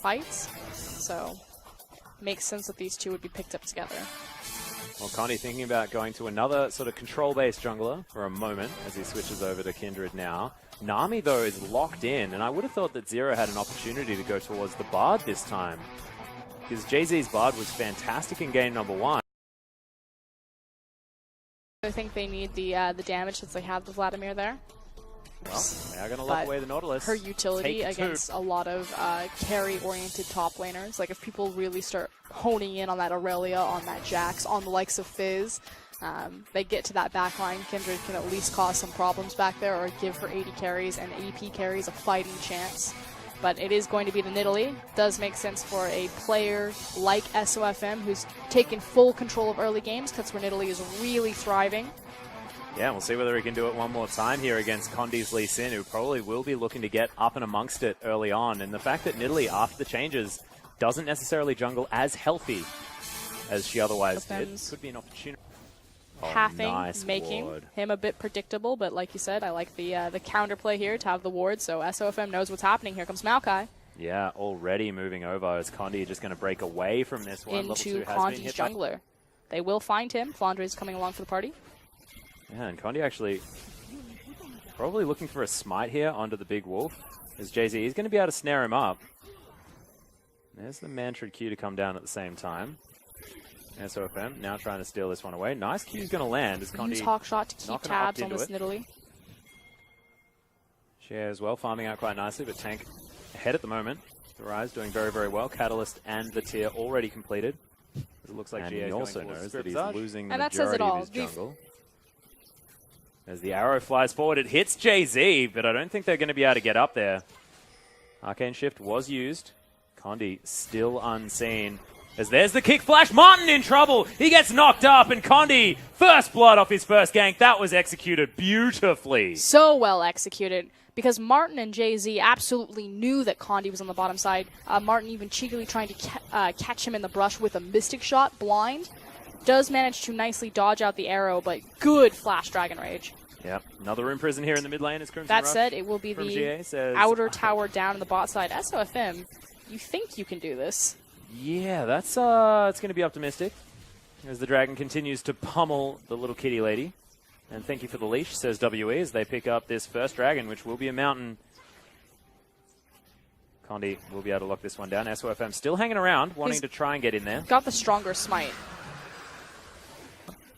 fights. So makes sense that these two would be picked up together. Well, Connie thinking about going to another sort of control-based jungler for a moment as he switches over to Kindred now. Nami, though, is locked in, and I would have thought that Zero had an opportunity to go towards the Bard this time, because Jay-Z's Bard was fantastic in game number 1. I think they need the damage since they have the Vladimir there. Well, they are going to lock away the Nautilus. Her utility against a lot of carry-oriented top laners, like if people really start honing in on that Aurelia, on that Jax, on the likes of Fizz, they get to that backline, Kindred can at least cause some problems back there or give her 80 carries and AP carries a fighting chance. But it is going to be the Nidalee. Does make sense for a player like SOFM who's taken full control of early games. That's where Nidalee is really thriving. Yeah, we'll see whether he can do it one more time here against Condi's Lee Sin, who probably will be looking to get up and amongst it early on. And the fact that Nidalee, after the changes, doesn't necessarily jungle as healthy as she otherwise did, could be an opportunity. Pathing, nice making ward. him a bit predictable, but like you said, I like the counterplay here to have the ward, so SOFM knows what's happening. Here comes Maokai. Yeah, already moving over. Is Condi just going to break away from this one? Into Condi's jungler. They will find him. Flandre's coming along for the party. Yeah, and Condi actually probably looking for a smite here onto the big wolf. As Jay-Z, he's going to be able to snare him up. There's the Mantrid Q to come down at the same time. SOFM now trying to steal this one away. Nice Q's going to land as Condi. Hawk shot to keep tabs on this Nidalee. Share as well, farming out quite nicely, but Tank ahead at the moment. The Rise doing very, very well. Catalyst and the tier already completed. It looks like GA also knows that he's losing the majority of his jungle. As the arrow flies forward, it hits Jay-Z, but I don't think they're going to be able to get up there. Arcane Shift was used. Condi still unseen. As there's the kick flash, Martin in trouble. He gets knocked up, and Condi, first blood off his first gank. That was executed beautifully. So well executed, because Martin and Jay-Z absolutely knew that Condi was on the bottom side. Martin even cheekily trying to catch him in the brush with a Mystic Shot, blind. Does manage to nicely dodge out the arrow, but good Flash Dragon Rage. Yep, another Room Prison here in the mid lane as Crimson That Rush said, it will be the says, outer tower down on the bot side. SOFM, you think you can do this? Yeah, that's it's going to be optimistic as the dragon continues to pummel the little kitty lady. And thank you for the leash, says WE, as they pick up this first dragon, which will be a mountain. Condi will be able to lock this one down. SOFM still hanging around, wanting to try and get in there. Got the stronger smite.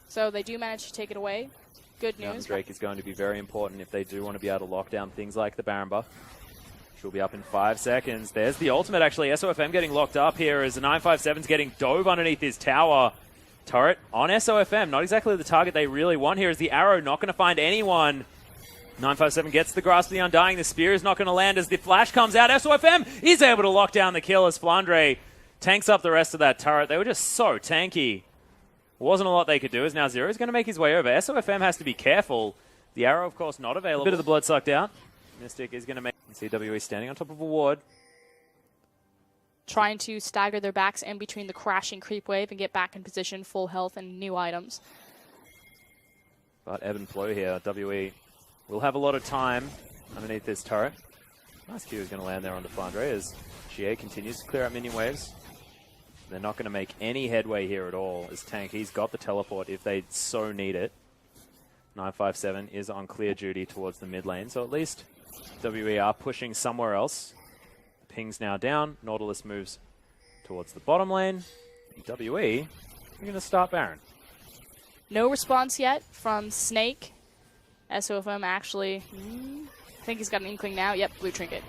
So they do manage to take it away. Good news. Drake is going to be very important if they do want to be able to lock down things like the Baron buff. She'll be up in 5 seconds. There's the ultimate, actually. SOFM getting locked up here as the 957's getting dove underneath his tower. Turret on SOFM. Not exactly the target they really want here. Is the arrow not going to find anyone? 957 gets the grasp of the Undying. The spear is not going to land as the flash comes out. SOFM is able to lock down the kill as Flandre tanks up the rest of that turret. They were just so tanky. Wasn't a lot they could do, as now Zero's going to make his way over. SOFM has to be careful. The arrow, of course, not available. A bit of the blood sucked out. Mystic is going to make CWE standing on top of a ward. Trying to stagger their backs in between the crashing creep wave and get back in position, full health and new items. But ebb and flow here. WE will have a lot of time underneath this turret. Nice Q is going to land there onto Flandre as GA continues to clear out minion waves. They're not going to make any headway here at all as Tank, he's got the teleport if they so need it. 957 is on clear duty towards the mid lane, so at least WE are pushing somewhere else. The ping's now down. Nautilus moves towards the bottom lane. WE are going to start Baron. No response yet from Snake. SOFM actually, I think he's got an inkling now. Yep, blue trinket.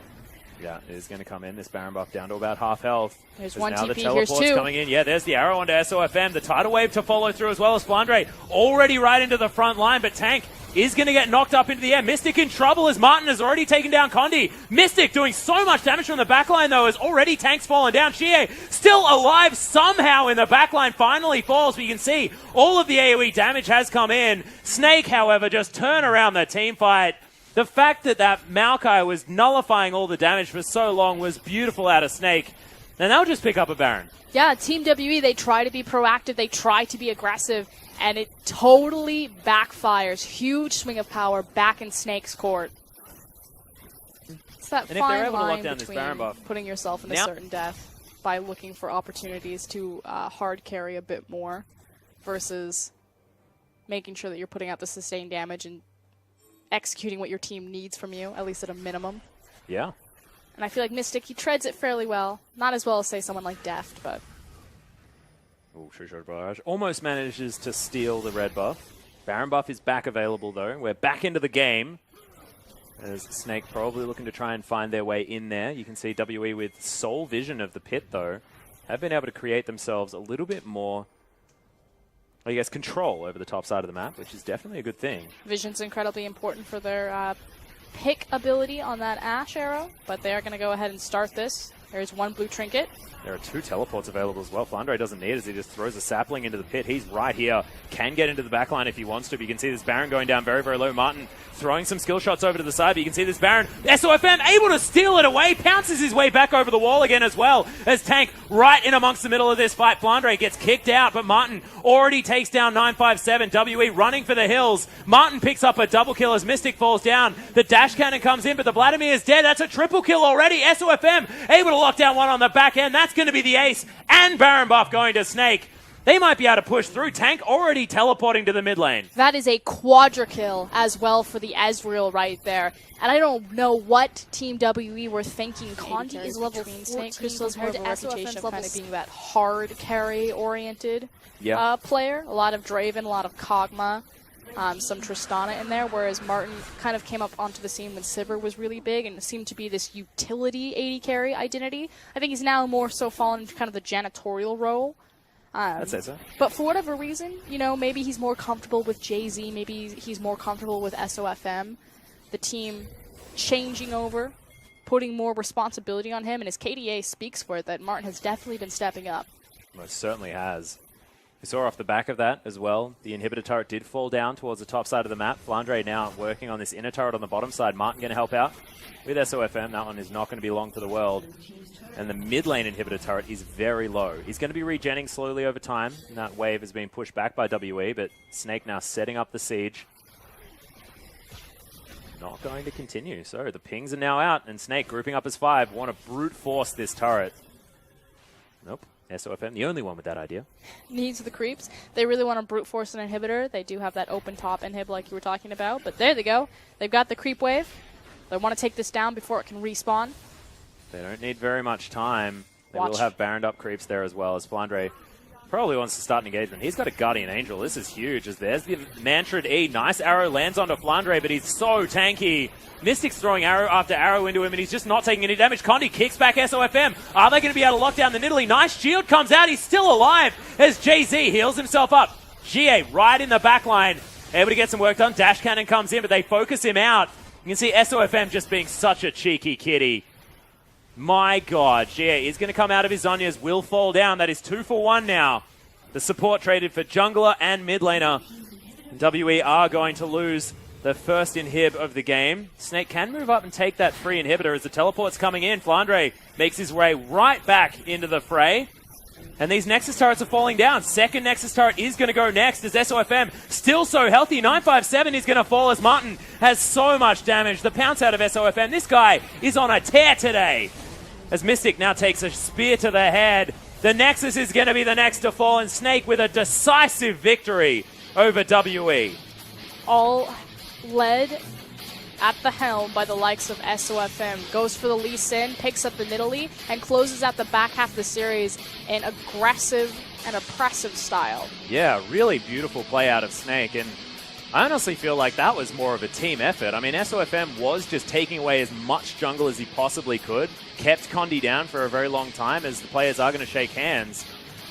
Yeah, it is going to come in. This Baron buff down to about half health. There's one now TP, the teleport's here's two. coming in. Yeah, there's the arrow onto SOFM. The tidal wave to follow through as well as Flandre already right into the front line, but Tank is going to get knocked up into the air. Mystic in trouble as Martin has already taken down Condi. Mystic doing so much damage from the backline though as already Tank's fallen down. Shie still alive somehow in the backline, finally falls, but you can see all of the AoE damage has come in. Snake, however, just turn around the team fight. The fact that Maokai was nullifying all the damage for so long was beautiful out of Snake. And they'll just pick up a Baron. Yeah, Team WE, they try to be proactive, they try to be aggressive, and it totally backfires. Huge swing of power back in Snake's court. It's that And if they're fine able to lock line down this between Baron buff, putting yourself in a certain death by looking for opportunities to hard carry a bit more versus making sure that you're putting out the sustained damage and executing what your team needs from you, at least at a minimum. Yeah. And I feel like Mystic, he treads it fairly well. Not as well as, say, someone like Deft, but... Oh, Short Barrage almost manages to steal the red buff. Baron buff is back available, though. We're back into the game. As Snake probably looking to try and find their way in there. You can see WE with sole vision of the pit, though, have been able to create themselves a little bit more, I guess, control over the top side of the map, which is definitely a good thing. Vision's incredibly important for their pick ability on that Ash arrow, but they are going to go ahead and start this. There's one blue trinket. There are 2 teleports available as well. Flandre doesn't need it as he just throws a sapling into the pit. He's right here. Can get into the backline if he wants to. But you can see this Baron going down very, very low. Martin throwing some skill shots over to the side. But you can see this Baron, SOFM, able to steal it away. Pounces his way back over the wall again as well. As Tank right in amongst the middle of this fight. Flandre gets kicked out. But Martin already takes down 957. WE running for the hills. Martin picks up a double kill as Mystic falls down. The dash cannon comes in. But the Vladimir is dead. That's a triple kill already. SOFM able to lock down one on the back end. That's going to be the ace. And Baron buff going to Snake. They might be able to push through. Tank already teleporting to the mid lane. That is a quadra kill as well for the Ezreal right there. And I don't know what Team WE were thinking. Condi is level 14 Crystal's more of a reputation of kind of being that hard carry-oriented player. A lot of Draven, a lot of Kog'Maw, some Tristana in there, whereas Martin kind of came up onto the scene when Sivir was really big and seemed to be this utility AD carry identity. I think he's now more so fallen into kind of the janitorial role. I'd say so. But for whatever reason, you know, maybe he's more comfortable with Jay-Z, maybe he's more comfortable with SOFM. The team changing over, putting more responsibility on him, and his KDA speaks for it that Martin has definitely been stepping up. Most certainly has. We saw off the back of that as well, the inhibitor turret did fall down towards the top side of the map. Flandre now working on this inner turret on the bottom side. Martin going to help out with SOFM. That one is not going to be long for the world. And the mid lane inhibitor turret is very low. He's going to be regenning slowly over time. And that wave is being pushed back by WE, but Snake now setting up the siege. Not going to continue. So the pings are now out, and Snake grouping up as 5. Want to brute force this turret. Nope. SOFM, the only one with that idea. Needs the creeps. They really want to brute force an inhibitor. They do have that open top inhib like you were talking about, but there they go. They've got the creep wave. They want to take this down before it can respawn. They don't need very much time. They will have Baroned up creeps there as well, as Flandre probably wants to start an engagement. He's got a Guardian Angel. This is huge, as there's the Mantrid E. Nice arrow lands onto Flandre, but he's so tanky. Mystic's throwing arrow after arrow into him, and he's just not taking any damage. Condi kicks back SOFM. Are they going to be able to lock down the Nidalee? Nice shield comes out. He's still alive as Jay-Z heals himself up. GA right in the back line, able to get some work done. Dash Cannon comes in, but they focus him out. You can see SOFM just being such a cheeky kitty. My God, GA is going to come out of his Zhonya's, will fall down. That is 2 for 1 now. The support traded for jungler and mid laner. WE are going to lose the first inhib of the game. Snake can move up and take that free inhibitor as the teleport's coming in. Flandre makes his way right back into the fray. And these Nexus turrets are falling down. Second Nexus turret is going to go next as SOFM still so healthy. 957 is going to fall as Martin has so much damage. The pounce out of SOFM. This guy is on a tear today. As Mystic now takes a spear to the head. The Nexus is going to be the next to fall, and Snake with a decisive victory over WE. All led at the helm by the likes of SOFM. Goes for the Lee Sin, picks up the Nidalee, and closes out the back half of the series in aggressive and oppressive style. Yeah, really beautiful play out of Snake, and I honestly feel like that was more of a team effort. I mean, SOFM was just taking away as much jungle as he possibly could, kept Condi down for a very long time as the players are going to shake hands.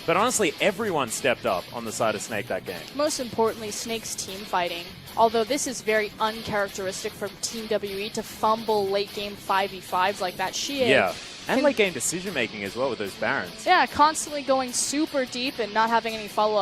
But honestly, everyone stepped up on the side of Snake that game. Most importantly, Snake's team fighting. Although this is very uncharacteristic from Team WE to fumble late game 5v5s like that. Yeah, and late game decision making as well with those Barons. Yeah, constantly going super deep and not having any follow-up.